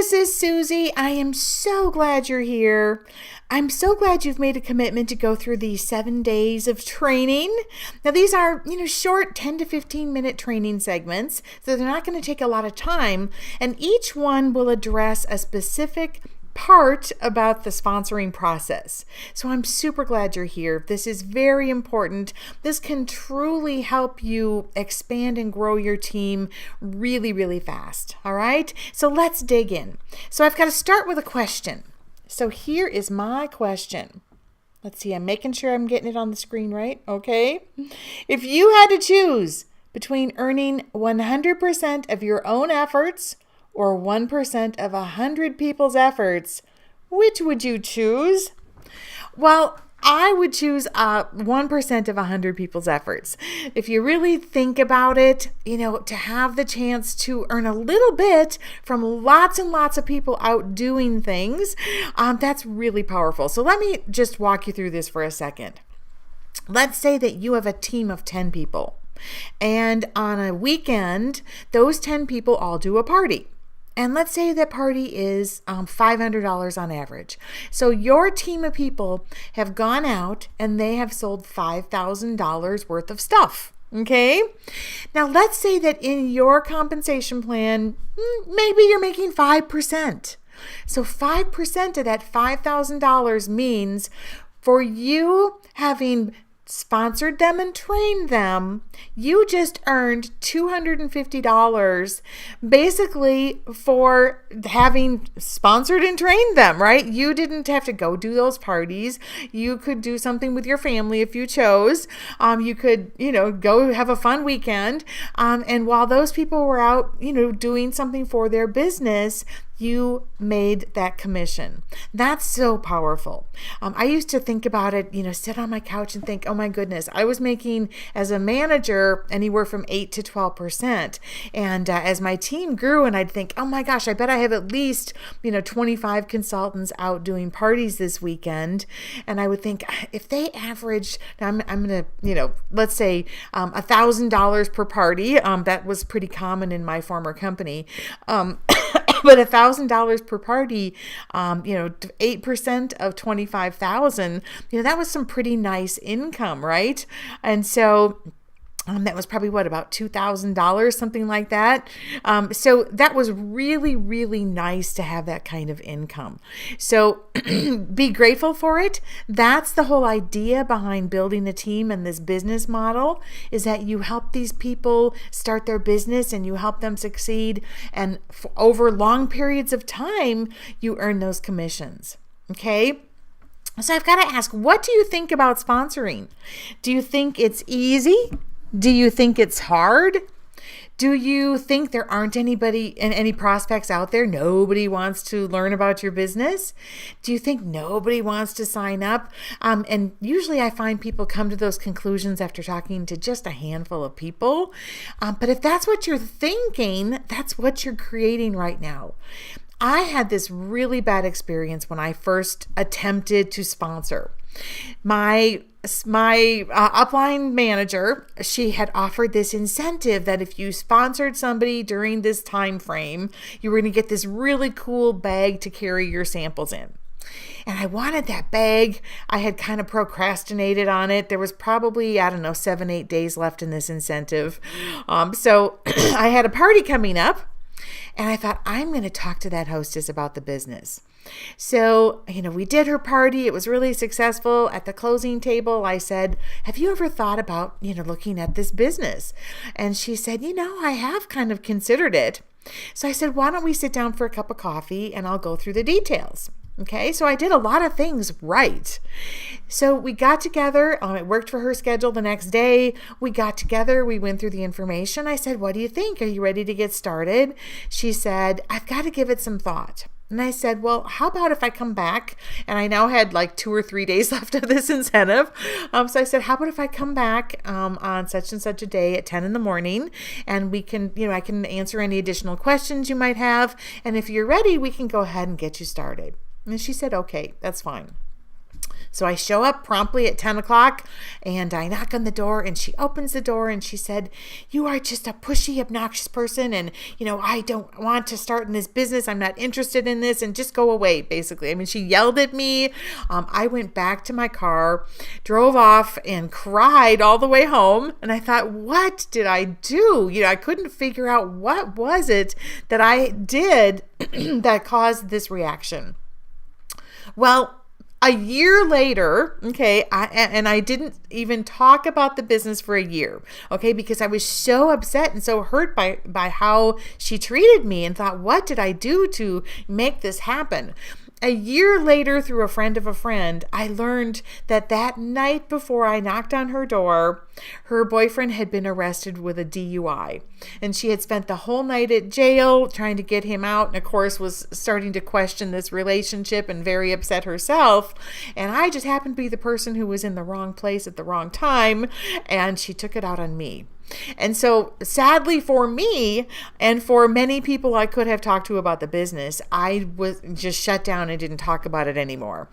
this is Susie. I am so glad you're here. I'm so glad you've made a commitment to go through these 7 days of training. Now, these are, short 10 to 15 minute training segments, so they're not going to take a lot of time, and each one will address a specific part about the sponsoring process. So I'm super glad you're here. This is very important. This can truly help you expand and grow your team really, really fast. All right. So let's dig in. So I've got to start with a question. So here is my question. Let's see. I'm making sure I'm getting it on the screen right. Okay. If you had to choose between earning 100% of your own efforts or 1% of 100 people's efforts, which would you choose? Well, I would choose 1% of 100 people's efforts. If you really think about it, to have the chance to earn a little bit from lots and lots of people out doing things, that's really powerful. So let me just walk you through this for a second. Let's say that you have a team of 10 people, and on a weekend, those 10 people all do a party. And let's say that party is $500 on average. So your team of people have gone out and they have sold $5,000 worth of stuff. Okay. Now let's say that in your compensation plan, maybe you're making 5%. So 5% of that $5,000 means for you having sponsored them and trained them, you just earned $250 basically for having sponsored and trained them, right? You didn't have to go do those parties. You could do something with your family if you chose. You could, go have a fun weekend. And while those people were out, doing something for their business, you made that commission. That's so powerful. I used to think about it, sit on my couch and think, oh my goodness, I was making as a manager anywhere from 8 to 12%. And as my team grew, and I'd think, oh my gosh, I bet I have at least, 25 consultants out doing parties this weekend. And I would think if they averaged, now I'm going to, let's say $1,000 per party. That was pretty common in my former company. But $1,000 per party, 8% of 25,000, that was some pretty nice income, right? And so that was probably about $2,000, something like that. So that was really, really nice to have that kind of income. So be grateful for it. That's the whole idea behind building a team and this business model, is that you help these people start their business and you help them succeed. And over long periods of time, you earn those commissions. Okay. So I've got to ask, what do you think about sponsoring? Do you think it's easy? Do you think it's hard? Do you think there aren't any prospects out there? Nobody wants to learn about your business? Do you think nobody wants to sign up? And usually I find people come to those conclusions after talking to just a handful of people. But if that's what you're thinking, that's what you're creating right now. I had this really bad experience when I first attempted to sponsor. My upline manager, she had offered this incentive that if you sponsored somebody during this time frame, you were going to get this really cool bag to carry your samples in. And I wanted that bag. I had kind of procrastinated on it. There was probably, 7-8 days left in this incentive. So I had a party coming up. And I thought, I'm going to talk to that hostess about the business. So, we did her party. It was really successful. At the closing table, I said, have you ever thought about, looking at this business? And she said, I have kind of considered it. So I said, why don't we sit down for a cup of coffee and I'll go through the details. Okay, so I did a lot of things right. So we got together. It worked for her schedule the next day. We got together. We went through the information. I said, what do you think? Are you ready to get started? She said, I've got to give it some thought. And I said, well, how about if I come back? And I now had 2 or 3 days left of this incentive. So I said, how about if I come back on such and such a day at 10 in the morning, and we can, I can answer any additional questions you might have. And if you're ready, we can go ahead and get you started. And she said, okay, that's fine. So I show up promptly at 10 o'clock and I knock on the door, and she opens the door and she said, "You are just a pushy, obnoxious person. And, I don't want to start in this business. I'm not interested in this, and just go away," basically. I mean, she yelled at me. I went back to my car, drove off, and cried all the way home. And I thought, what did I do? I couldn't figure out what was it that I did that caused this reaction. Well, a year later, okay, I didn't even talk about the business for a year, okay, because I was so upset and so hurt by how she treated me, and thought, what did I do to make this happen? A year later, through a friend of a friend, I learned that night before I knocked on her door, her boyfriend had been arrested with a DUI. And she had spent the whole night at jail trying to get him out, and of course was starting to question this relationship and very upset herself. And I just happened to be the person who was in the wrong place at the wrong time, and she took it out on me. And so sadly for me, and for many people I could have talked to about the business, I was just shut down and didn't talk about it anymore.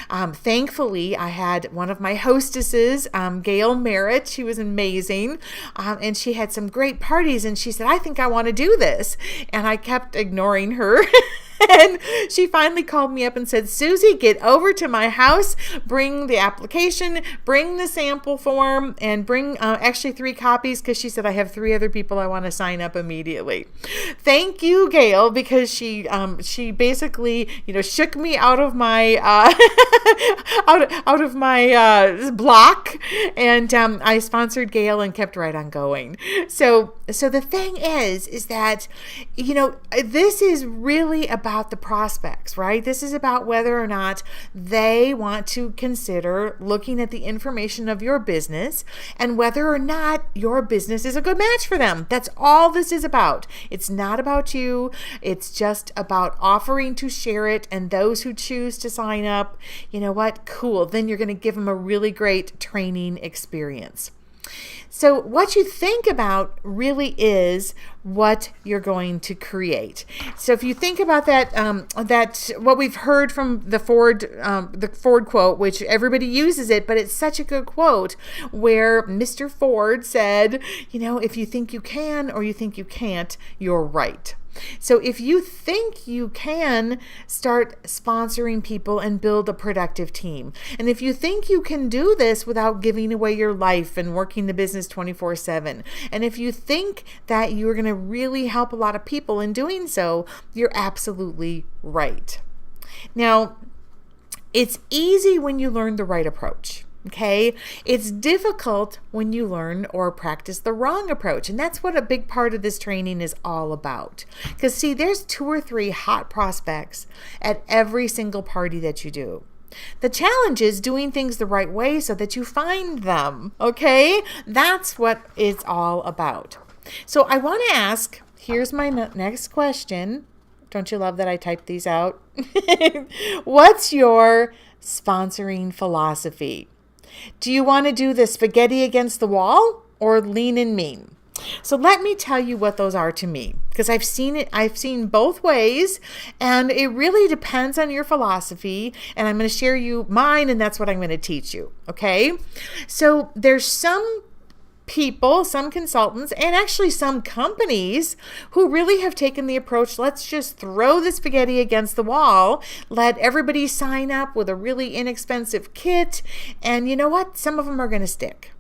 Thankfully, I had one of my hostesses, Gail Merritt. She was amazing. And she had some great parties, and she said, "I think I want to do this." And I kept ignoring her. And she finally called me up and said, "Susie, get over to my house, bring the application, bring the sample form, and bring actually 3 copies, because she said, I have 3 other people I want to sign up immediately." Thank you, Gail, because she basically, shook me out of my out of my block, and I sponsored Gail and kept right on going. So the thing is that, this is really about the prospects, right? This is about whether or not they want to consider looking at the information of your business, and whether or not your business is a good match for them. That's all this is about. It's not about you. It's just about offering to share it, and those who choose to sign up, you know what? Cool. Then you're going to give them a really great training experience. So what you think about really is what you're going to create. So if you think about that, what we've heard from the Ford quote, which everybody uses it, but it's such a good quote, where Mr. Ford said, if you think you can or you think you can't, you're right. So if you think you can, start sponsoring people and build a productive team. And if you think you can do this without giving away your life and working the business 24/7, and if you think that you're going to really help a lot of people in doing so, you're absolutely right. Now, it's easy when you learn the right approach. Okay, it's difficult when you learn or practice the wrong approach. And that's what a big part of this training is all about. Because see, there's 2 or 3 hot prospects at every single party that you do. The challenge is doing things the right way so that you find them. Okay, that's what it's all about. So I want to ask, here's my next question. Don't you love that I typed these out? What's your sponsoring philosophy? Do you want to do the spaghetti against the wall or lean and mean? So let me tell you what those are to me, because I've seen both ways, and it really depends on your philosophy, and I'm going to share you mine, and that's what I'm going to teach you. Okay? So there's some people, some consultants, and actually some companies who really have taken the approach, let's just throw the spaghetti against the wall, let everybody sign up with a really inexpensive kit, and you know what? Some of them are going to stick.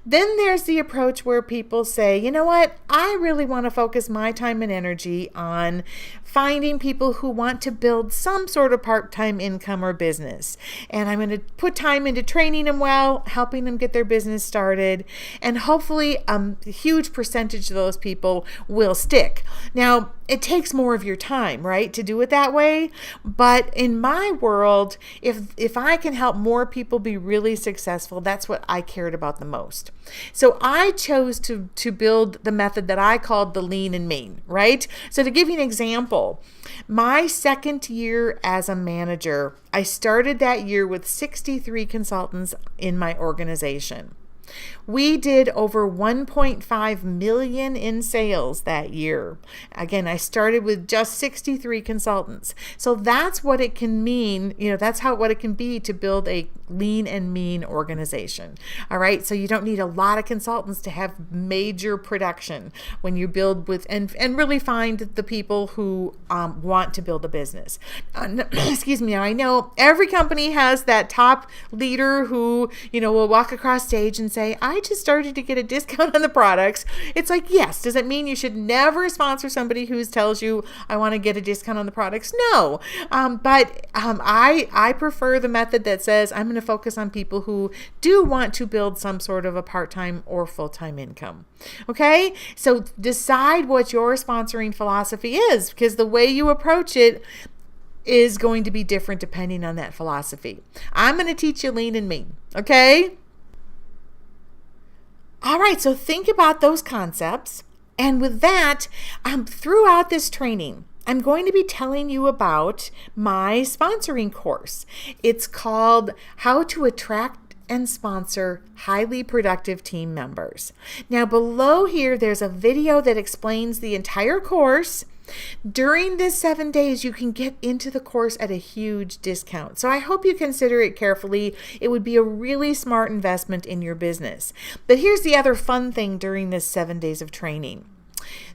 Then there's the approach where people say, you know what, I really want to focus my time and energy on finding people who want to build some sort of part-time income or business. And I'm going to put time into training them well, helping them get their business started, and hopefully a huge percentage of those people will stick. Now, it takes more of your time, right, to do it that way. But in my world, if I can help more people be really successful, that's what I cared about the most. So I chose to build the method that I called the lean and mean, right? So to give you an example, my second year as a manager, I started that year with 63 consultants in my organization. We did over 1.5 million in sales that year. Again, I started with just 63 consultants. So that's what it can mean. That's what it can be to build a lean and mean organization. All right. So you don't need a lot of consultants to have major production when you build with and really find the people who want to build a business. Excuse me. Now I know every company has that top leader who, will walk across stage and say, I just started to get a discount on the products. It's like, yes. Does it mean you should never sponsor somebody who tells you, I want to get a discount on the products? No. But I prefer the method that says I'm going to focus on people who do want to build some sort of a part-time or full-time income. Okay. So decide what your sponsoring philosophy is, because the way you approach it is going to be different depending on that philosophy. I'm going to teach you lean and mean. Okay. All right, so think about those concepts. And with that, throughout this training, I'm going to be telling you about my sponsoring course. It's called How to Attract and Sponsor Highly Productive Team Members. Now, below here, there's a video that explains the entire course. During this 7 days, you can get into the course at a huge discount. So I hope you consider it carefully. It would be a really smart investment in your business. But here's the other fun thing during this 7 days of training.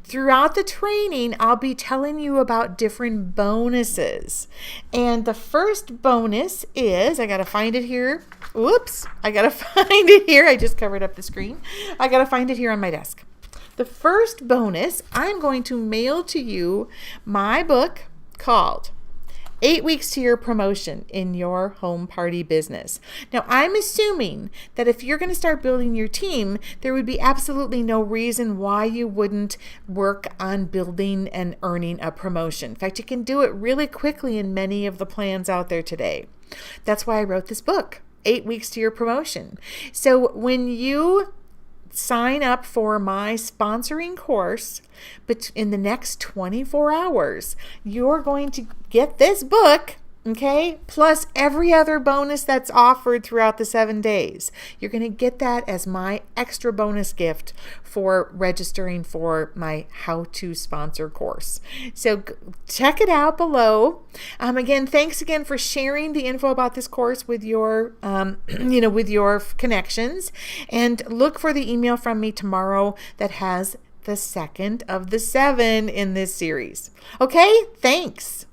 Throughout the training, I'll be telling you about different bonuses. And the first bonus is, I got to find it here. Whoops, I got to find it here. I just covered up the screen. I got to find it here on my desk. The first bonus, I'm going to mail to you my book called 8 Weeks to Your Promotion in Your Home Party Business. Now, I'm assuming that if you're going to start building your team, there would be absolutely no reason why you wouldn't work on building and earning a promotion. In fact, you can do it really quickly in many of the plans out there today. That's why I wrote this book, 8 Weeks to Your Promotion. So when you sign up for my sponsoring course, but in the next 24 hours, you're going to get this book, okay, plus every other bonus that's offered throughout the 7 days. You're going to get that as my extra bonus gift for registering for my How to Sponsor course. So check it out below. Again, thanks again for sharing the info about this course with your, with your connections, and look for the email from me tomorrow that has the second of the 7 in this series. Okay, thanks.